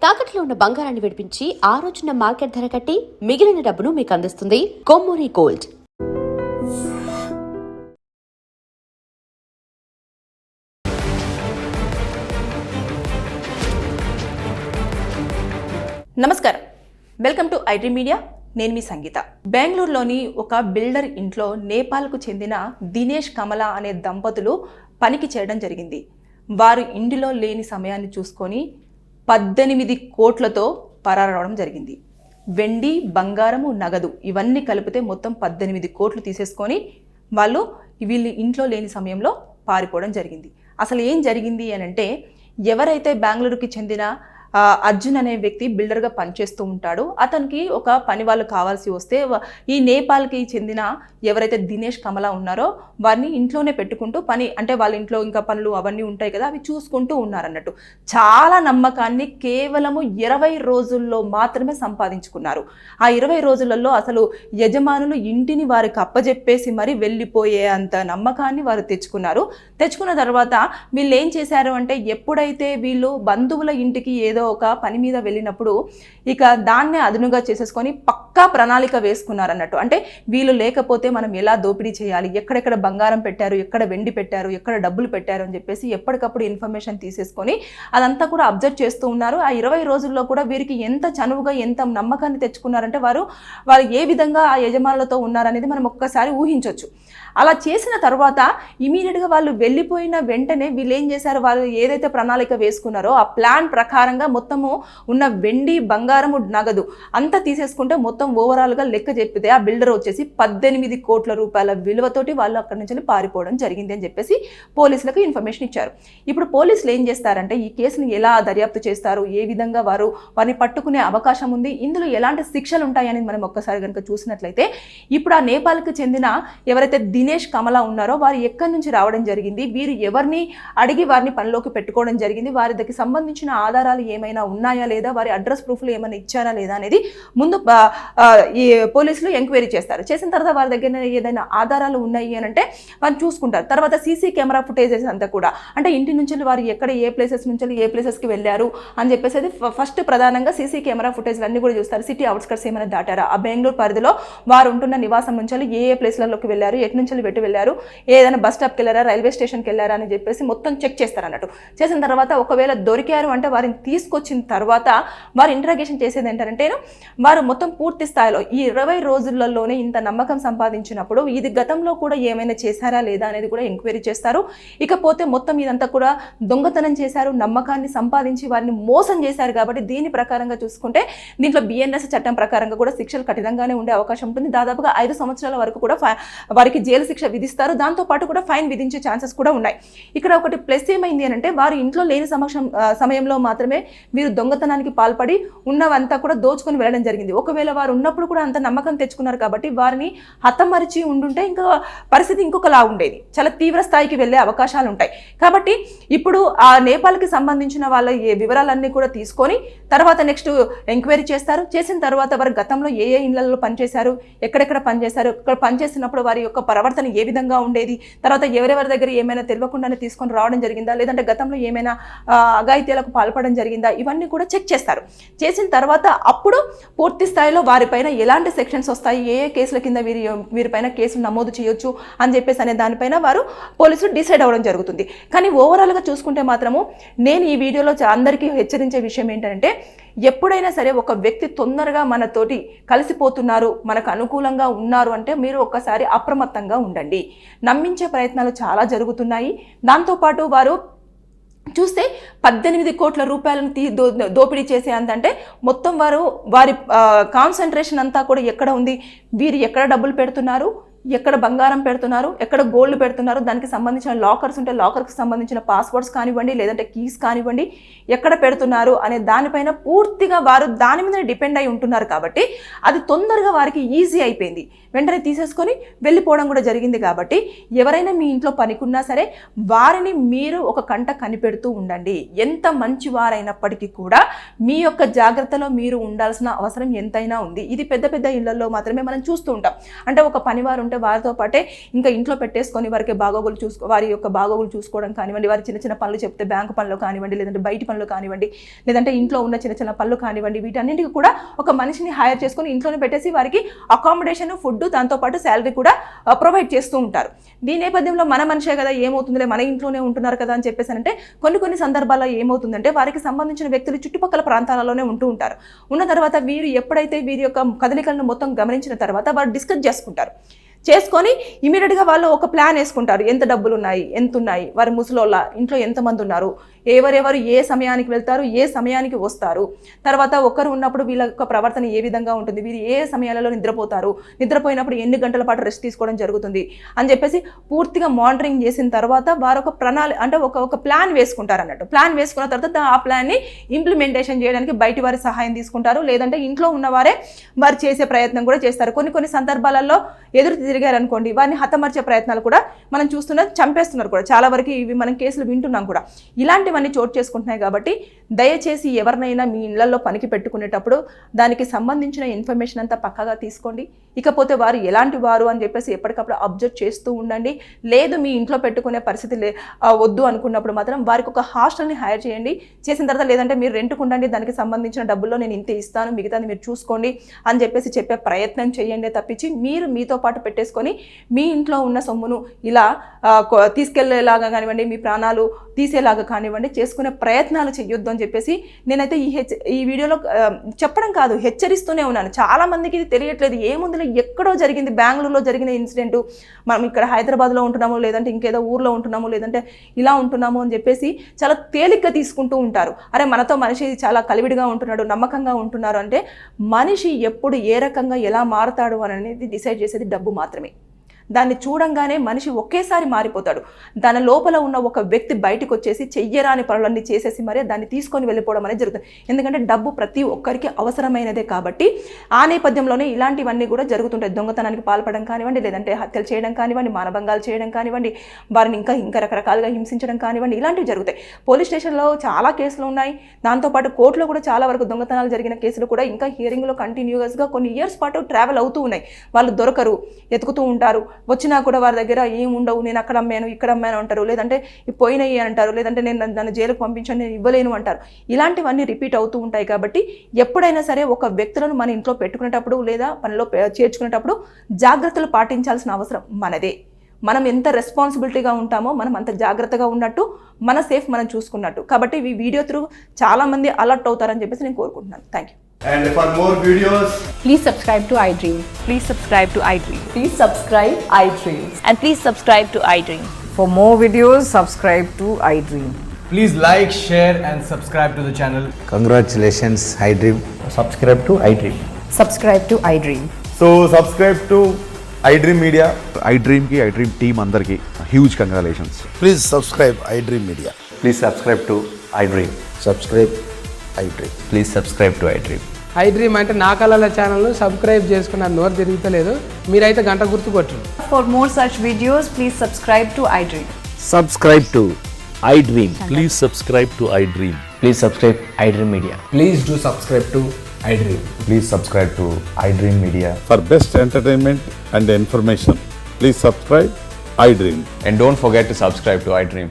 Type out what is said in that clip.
తాకట్లో ఉన్న బంగారాన్ని విడిపించి ఆ రోజున మార్కెట్ ధర కట్టి మిగిలిన డబ్బును మీకు అందిస్తుంది కొమ్మూరి గోల్డ్. నమస్కారం, వెల్కమ్ టు ఐటీ మీడియా. నేను మీ సంగీత. బెంగళూరులోని ఒక బిల్డర్ ఇంట్లో నేపాల్కు చెందిన దినేష్ కమల అనే దంపతులు పనికి చేయడం జరిగింది. వారు ఇంటిలో లేని సమయాన్ని చూసుకొని 18 కోట్లతో పరారవడం జరిగింది. వెండి, బంగారము, నగదు ఇవన్నీ కలిపితే మొత్తం 18 కోట్లు తీసేసుకొని వీళ్ళు ఇంట్లో లేని సమయంలో పారిపోవడం జరిగింది. అసలు ఏం జరిగింది అని అంటే, ఎవరైతే బెంగళూరుకి చెందిన అర్జున్ అనే వ్యక్తి బిల్డర్గా పనిచేస్తూ ఉంటాడు. అతనికి ఒక పని వాళ్ళు కావాల్సి వస్తే ఈ నేపాల్కి చెందిన ఎవరైతే దినేష్ కమల ఉన్నారో వారిని ఇంట్లోనే పెట్టుకుంటూ పని, అంటే వాళ్ళ ఇంట్లో ఇంకా పనులు అవన్నీ ఉంటాయి కదా, అవి చూసుకుంటూ ఉన్నారన్నట్టు. చాలా నమ్మకాన్ని కేవలము 20 రోజుల్లో మాత్రమే సంపాదించుకున్నారు. ఆ 20 రోజులలో అసలు యజమానులు ఇంటిని వారికి అప్పజెప్పేసి మరి వెళ్ళిపోయే అంత నమ్మకాన్ని వారు తెచ్చుకున్న తర్వాత వీళ్ళు ఏం చేశారు అంటే, ఎప్పుడైతే వీళ్ళు బంధువుల ఇంటికి ఏదో ఒక పని మీద వెళ్ళినప్పుడు ఇక దాన్నే అదునుగా చేసేసుకొని పక్కా ప్రణాళిక వేసుకున్నారన్నట్టు. అంటే వీళ్ళు లేకపోతే మనం ఎలా దోపిడీ చేయాలి, ఎక్కడెక్కడ బంగారం పెట్టారు, ఎక్కడ వెండి పెట్టారు, ఎక్కడ డబ్బులు పెట్టారు అని చెప్పేసి ఎప్పటికప్పుడు ఇన్ఫర్మేషన్ తీసేసుకొని అదంతా కూడా అబ్జర్వ్ చేస్తూ ఉన్నారు. ఆ 20 రోజుల్లో కూడా వీరికి ఎంత చనువుగా ఎంత నమ్మకాన్ని తెచ్చుకున్నారంటే వారు ఏ విధంగా ఆ యజమానులతో ఉన్నారనేది మనం ఒక్కసారి ఊహించవచ్చు. అలా చేసిన తర్వాత ఇమీడియట్గా వాళ్ళు వెళ్ళిపోయిన వెంటనే వీళ్ళు ఏం చేశారు, వాళ్ళు ఏదైతే ప్రణాళిక వేసుకున్నారో ఆ ప్లాన్ ప్రకారంగా మొత్తము ఉన్న వెండి, బంగారము, నగదు అంతా తీసేసుకుంటే మొత్తం ఓవరాల్గా లెక్క చెప్పితే ఆ బిల్డర్ వచ్చేసి 18 కోట్ల రూపాయల విలువతోటి వాళ్ళు అక్కడి నుంచి పారిపోవడం జరిగింది అని చెప్పేసి పోలీసులకు ఇన్ఫర్మేషన్ ఇచ్చారు. ఇప్పుడు పోలీసులు ఏం చేస్తారంటే, ఈ కేసును ఎలా దర్యాప్తు చేస్తారు, ఏ విధంగా వారిని పట్టుకునే అవకాశం ఉంది, ఇందులో ఎలాంటి శిక్షలు ఉంటాయని మనం ఒక్కసారి కనుక చూసినట్లయితే, ఇప్పుడు ఆ నేపాల్కి చెందిన ఎవరైతే దినేష్ కమల ఉన్నారో వారు ఎక్కడి నుంచి రావడం జరిగింది, వీరు ఎవరిని అడిగి వారిని పనిలోకి పెట్టుకోవడం జరిగింది, వారికి సంబంధించిన ఆధారాలు ఏమైనా ఉన్నాయా లేదా, వారి అడ్రస్ ప్రూఫ్లు ఏమైనా ఇచ్చారా లేదా అనేది ముందు ఈ పోలీసులు ఎంక్వైరీ చేస్తారు. చేసిన తర్వాత వారి దగ్గర ఏదైనా ఆధారాలు ఉన్నాయి అని అంటే వారు చూసుకుంటారు. తర్వాత సీసీ కెమెరా ఫుటేజెస్ అంతా కూడా, అంటే ఇంటి నుంచి వారు ఎక్కడ ఏ ప్లేసెస్ నుంచి ఏ ప్లేసెస్కి వెళ్ళారు అని చెప్పేసి అది ఫస్ట్ ప్రధానంగా సీసీ కెమెరా ఫుటేజ్లు అన్ని కూడా చూస్తారు. సిటీ అవుట్స్కట్స్ ఏమైనా దాటారా, ఆ బెంగళూరు పరిధిలో వారు ఉంటున్న నివాసం నుంచి ఏ ప్లేస్లలోకి వెళ్ళారు, ఎటు నుంచి పెట్టి వెళ్ళారు, ఏదైనా బస్ స్టాప్కి వెళ్ళారా, రైల్వే స్టేషన్కి వెళ్ళారా అని చెప్పేసి మొత్తం చెక్ చేస్తారు అన్నట్టు. చేసిన తర్వాత ఒకవేళ దొరికారు అంటే వారిని తీసుకొచ్చిన తర్వాత వారు ఇంటరాగేషన్ చేసేది ఏంటంటే, వారు మొత్తం పూర్తి స్థాయిలో ఈ 20 రోజులలోనే ఇంత నమ్మకం సంపాదించినప్పుడు ఇది గతంలో కూడా ఏమైనా చేశారా లేదా అనేది కూడా ఎంక్వైరీ చేస్తారు. ఇకపోతే మొత్తం ఇదంతా కూడా దొంగతనం చేశారు, నమ్మకాన్ని సంపాదించి వారిని మోసం చేశారు కాబట్టి దీని ప్రకారంగా చూసుకుంటే దీంట్లో బిఎన్ఎస్ చట్టం ప్రకారంగా కూడా శిక్షలు కఠినంగానే ఉండే అవకాశం ఉంటుంది. దాదాపుగా 5 సంవత్సరాల వరకు కూడా వారికి జైలు శిక్ష విధిస్తారు. దాంతో పాటు కూడా ఫైన్ విధించే ఛాన్సెస్ కూడా ఉన్నాయి. ఇక్కడ ఒకటి ప్లస్ ఏమైంది అని అంటే, వారు ఇంట్లో లేని సమయంలో మాత్రమే వీరు దొంగతనానికి పాల్పడి ఉన్నవంతా కూడా దోచుకొని వెళ్ళడం జరిగింది. ఒకవేళ వారు ఉన్నప్పుడు కూడా అంత నమ్మకం తెచ్చుకున్నారు కాబట్టి వారిని హతమరిచి ఉండుంటే ఇంకా పరిస్థితి ఇంకొకలా ఉండేది, చాలా తీవ్ర స్థాయికి వెళ్ళే అవకాశాలు ఉంటాయి. కాబట్టి ఇప్పుడు ఆ నేపాల్కి సంబంధించిన వాళ్ళ వివరాలన్నీ కూడా తీసుకొని తర్వాత నెక్స్ట్ ఎంక్వైరీ చేస్తారు. చేసిన తర్వాత వారు గతంలో ఏ ఇళ్లలో పనిచేశారు, ఎక్కడెక్కడ పనిచేశారు, ఇక్కడ పనిచేసినప్పుడు వారి యొక్క ప్రవర్తన ఏ విధంగా ఉండేది, తర్వాత ఎవరెవరి దగ్గర ఏమైనా తెలియకుండానే తీసుకొని రావడం జరిగిందా, లేదంటే గతంలో ఏమైనా అఘాయిత్యాలకు పాల్పడడం జరిగిందా, ఇవన్నీ కూడా చెక్ చేస్తారు. చేసిన తర్వాత అప్పుడు పూర్తి స్థాయిలో వారిపైన ఎలాంటి సెక్షన్స్ వస్తాయి, ఏ కేసుల కింద వీరిపైన కేసులు నమోదు చేయొచ్చు అని చెప్పేసి అనే దానిపైన వారు పోలీసులు డిసైడ్ అవ్వడం జరుగుతుంది. కానీ ఓవరాల్గా చూసుకుంటే మాత్రము నేను ఈ వీడియోలో అందరికీ హెచ్చరించే విషయం ఏంటంటే, ఎప్పుడైనా సరే ఒక వ్యక్తి తొందరగా మనతోటి కలిసిపోతున్నారు, మనకు అనుకూలంగా ఉన్నారు అంటే మీరు ఒక్కసారి అప్రమత్తంగా ఉండండి. నమ్మించే ప్రయత్నాలు చాలా జరుగుతున్నాయి. దాంతోపాటు వారు చూస్తే 18 కోట్ల రూపాయలను దోపిడీ చేసే అంతంటే మొత్తం వారి కాన్సన్ట్రేషన్ అంతా కూడా ఎక్కడ ఉంది, వీరు ఎక్కడ డబ్బులు పెడుతున్నారు, ఎక్కడ బంగారం పెడుతున్నారు, ఎక్కడ గోల్డ్ పెడుతున్నారు, దానికి సంబంధించిన లాకర్స్ ఉంటే లాకర్కి సంబంధించిన పాస్వర్డ్స్ కానివ్వండి, లేదంటే కీస్ కానివ్వండి, ఎక్కడ పెడుతున్నారు అనే దానిపైన పూర్తిగా వారు దాని మీద డిపెండ్ అయి ఉంటున్నారు. కాబట్టి అది తొందరగా వారికి ఈజీ అయిపోయింది, వెంటనే తీసేసుకొని వెళ్ళిపోవడం కూడా జరిగింది. కాబట్టి ఎవరైనా మీ ఇంట్లో పనికున్నా సరే వారిని మీరు ఒక కంట కనిపెడుతూ ఉండండి. ఎంత మంచి వారైనప్పటికీ కూడా మీ యొక్క జాగ్రత్తలో మీరు ఉండాల్సిన అవసరం ఎంతైనా ఉంది. ఇది పెద్ద పెద్ద ఇళ్లలో మాత్రమే మనం చూస్తూ ఉంటాం. అంటే ఒక పనివారు ఉంటే అంటే వారితో పాటే ఇంకా ఇంట్లో పెట్టేసుకొని వారి యొక్క బాగోగులు చూసుకోవడం కానివ్వండి, వారి చిన్న చిన్న పనులు చెప్తే బ్యాంకు పనులు కానివ్వండి, లేదంటే బయటి పనులు కానివ్వండి, లేదంటే ఇంట్లో ఉన్న చిన్న చిన్న పనులు కానివ్వండి, వీటన్నింటికి కూడా ఒక మనిషిని హైర్ చేసుకొని ఇంట్లోనే పెట్టేసి వారికి అకామిడేషన్, ఫుడ్, దాంతోపాటు శాలరీ కూడా ప్రొవైడ్ చేస్తూ ఉంటారు. దీని నేపథ్యంలో మన మనిషే కదా, ఏమవుతుందిలే మన ఇంట్లోనే ఉంటున్నారు కదా అని చెప్పేసి అంటే కొన్ని సందర్భాల్లో ఏమవుతుందంటే వారికి సంబంధించిన వ్యక్తులు చుట్టుపక్కల ప్రాంతాలలోనే ఉంటూ ఉంటారు. ఉన్న తర్వాత వీరు ఎప్పుడైతే వీరి యొక్క కదలికలను మొత్తం గమనించిన తర్వాత వారు డిస్కస్ చేసుకొని ఇమీడియట్గా వాళ్ళు ఒక ప్లాన్ వేసుకుంటారు. ఎంత డబ్బులు ఉన్నాయి, ఎంత ఉన్నాయి, వారి ముసలోళ్ళ ఇంట్లో ఎంతమంది ఉన్నారు, ఎవరెవరు ఏ సమయానికి వెళ్తారు, ఏ సమయానికి వస్తారు, తర్వాత ఒకరు ఉన్నప్పుడు వీళ్ళ యొక్క ప్రవర్తన ఏ విధంగా ఉంటుంది, వీరు ఏ సమయాలలో నిద్రపోతారు, నిద్రపోయినప్పుడు ఎన్ని గంటల పాటు రెస్ట్ తీసుకోవడం జరుగుతుంది అని చెప్పేసి పూర్తిగా మానిటరింగ్ చేసిన తర్వాత వారు ఒక ప్రణాళిక అంటే ఒక ప్లాన్ వేసుకుంటారు అన్నట్టు. ప్లాన్ వేసుకున్న తర్వాత ఆ ప్లాన్ని ఇంప్లిమెంటేషన్ చేయడానికి బయటి వారి సహాయం తీసుకుంటారు, లేదంటే ఇంట్లో ఉన్నవారే వారు చేసే ప్రయత్నం కూడా చేస్తారు. కొన్ని సందర్భాలలో ఎదురు తిరిగారు అనుకోండి, వారిని హతమర్చే ప్రయత్నాలు కూడా మనం చూస్తున్నారు, చంపేస్తున్నారు కూడా. చాలా వరకు ఇవి మనం కేసులు వింటున్నాం కూడా. ఇలాంటివన్నీ చోటు చేసుకుంటున్నాయి కాబట్టి దయచేసి ఎవరినైనా మీ ఇళ్లలో పనికి పెట్టుకునేటప్పుడు దానికి సంబంధించిన ఇన్ఫర్మేషన్ అంతా పక్కాగా తీసుకోండి. ఇకపోతే వారు ఎలాంటి వారు అని చెప్పేసి ఎప్పటికప్పుడు అబ్జర్వ్ చేస్తూ ఉండండి. లేదు మీ ఇంట్లో పెట్టుకునే పరిస్థితి వద్దు అనుకున్నప్పుడు మాత్రం వారికి ఒక హాస్టల్ని హైర్ చేయండి. చేసిన తర్వాత లేదంటే మీరు రెంట్కు ఉండండి, దానికి సంబంధించిన డబ్బుల్లో నేను ఇంతే ఇస్తాను, మిగతాది మీరు చూసుకోండి అని చెప్పేసి చెప్పే ప్రయత్నం చేయండి తప్పించి మీరు మీతో పాటు పెట్టేసుకొని మీ ఇంట్లో ఉన్న సొమ్మును ఇలా తీసుకెళ్లేలాగా కానివ్వండి, మీ ప్రాణాలు తీసేలాగా కానివ్వండి చేసుకునే ప్రయత్నాలు చేయొద్దు అని చెప్పేసి నేనైతే ఈ వీడియోలో చెప్పడం కాదు, హెచ్చరిస్తూనే ఉన్నాను. చాలా మందికి ఇది తెలియట్లేదు. ఏముందిలో ఎక్కడో జరిగింది, బెంగళూరులో జరిగిన ఇన్సిడెంట్, మనం ఇక్కడ హైదరాబాద్లో ఉంటున్నాము, లేదంటే ఇంకేదో ఊర్లో ఉంటున్నాము, లేదంటే ఇలా ఉంటున్నాము అని చెప్పేసి చాలా తేలిగ్గా తీసుకుంటూ ఉంటారు. అరే మనతో మనిషి చాలా కలివిడిగా ఉంటున్నాడు, నమ్మకంగా ఉంటున్నారు అంటే మనిషి ఎప్పుడు ఏ రకంగా ఎలా మారుతాడు అనేది డిసైడ్ చేసేది డబ్బు మాత్రమే. దాన్ని చూడంగానే మనిషి ఒకేసారి మారిపోతాడు. దాని లోపల ఉన్న ఒక వ్యక్తి బయటకు వచ్చేసి చెయ్యరాని పనులన్నీ చేసేసి మరే దాన్ని తీసుకొని వెళ్ళిపోవడం అనేది జరుగుతుంది. ఎందుకంటే డబ్బు ప్రతి ఒక్కరికి అవసరమైనదే కాబట్టి ఆ నేపథ్యంలోనే ఇలాంటివన్నీ కూడా జరుగుతుంటాయి. దొంగతనానికి పాల్పడడం కానివ్వండి, లేదంటే హత్యలు చేయడం కానివ్వండి, మానభంగాలు చేయడం కానివ్వండి, వారిని ఇంకా రకరకాలుగా హింసించడం కానివ్వండి, ఇలాంటివి జరుగుతాయి. పోలీస్ స్టేషన్లో చాలా కేసులు ఉన్నాయి. దాంతోపాటు కోర్టులో కూడా చాలా వరకు దొంగతనాలు జరిగిన కేసులు కూడా ఇంకా హియరింగ్లో కంటిన్యూస్గా కొన్ని ఇయర్స్ పాటు ట్రావెల్ అవుతూ ఉన్నాయి. వాళ్ళు దొరకరు, ఎతుకుతూ ఉంటారు. వచ్చినా కూడా వారి దగ్గర ఏం ఉండవు, నేను అక్కడ అమ్మాను ఇక్కడ అమ్మాను అంటారు, లేదంటే పోయినాయి అంటారు, లేదంటే నేను నన్ను జైలుకు పంపించాను, నేను ఇవ్వలేను అంటారు. ఇలాంటివన్నీ రిపీట్ అవుతూ ఉంటాయి. కాబట్టి ఎప్పుడైనా సరే ఒక వ్యక్తులను మన ఇంట్లో పెట్టుకునేటప్పుడు లేదా పనిలో చేర్చుకునేటప్పుడు జాగ్రత్తలు పాటించాల్సిన అవసరం మనదే. మనం ఎంత రెస్పాన్సిబిలిటీగా ఉంటామో మనం అంత జాగ్రత్తగా ఉన్నట్టు, మన సేఫ్ మనం చూసుకున్నట్టు. కాబట్టి ఈ వీడియో త్రూ చాలా మంది అలర్ట్ అవుతారని చెప్పేసి నేను కోరుకుంటున్నాను. Thank you. And for more videos, Please subscribe to iDream. Please subscribe to iDream. Please subscribe iDream. And please subscribe to iDream. For more videos, subscribe to iDream. please like, share and subscribe to the channel. Congratulations, iDream. Subscribe to iDream. Subscribe to iDream. So subscribe to iDream Media. iDream team andarki huge congratulations. Please subscribe iDream Media. Please subscribe to iDream. Subscribe iDream. Please subscribe to iDream. iDream అంటే నా కళల ఛానల్ను subscribe చేసుకున్న నోరు తిరుగుతలేదు, మీరైతే గంట గుర్తు కొట్టండి. For more such videos, please subscribe to iDream. Subscribe to iDream. Please subscribe to iDream. Please subscribe iDream Media. Please do subscribe to iDream. Please subscribe to iDream Media. For best entertainment and information, please subscribe iDream. And don't forget to subscribe to iDream.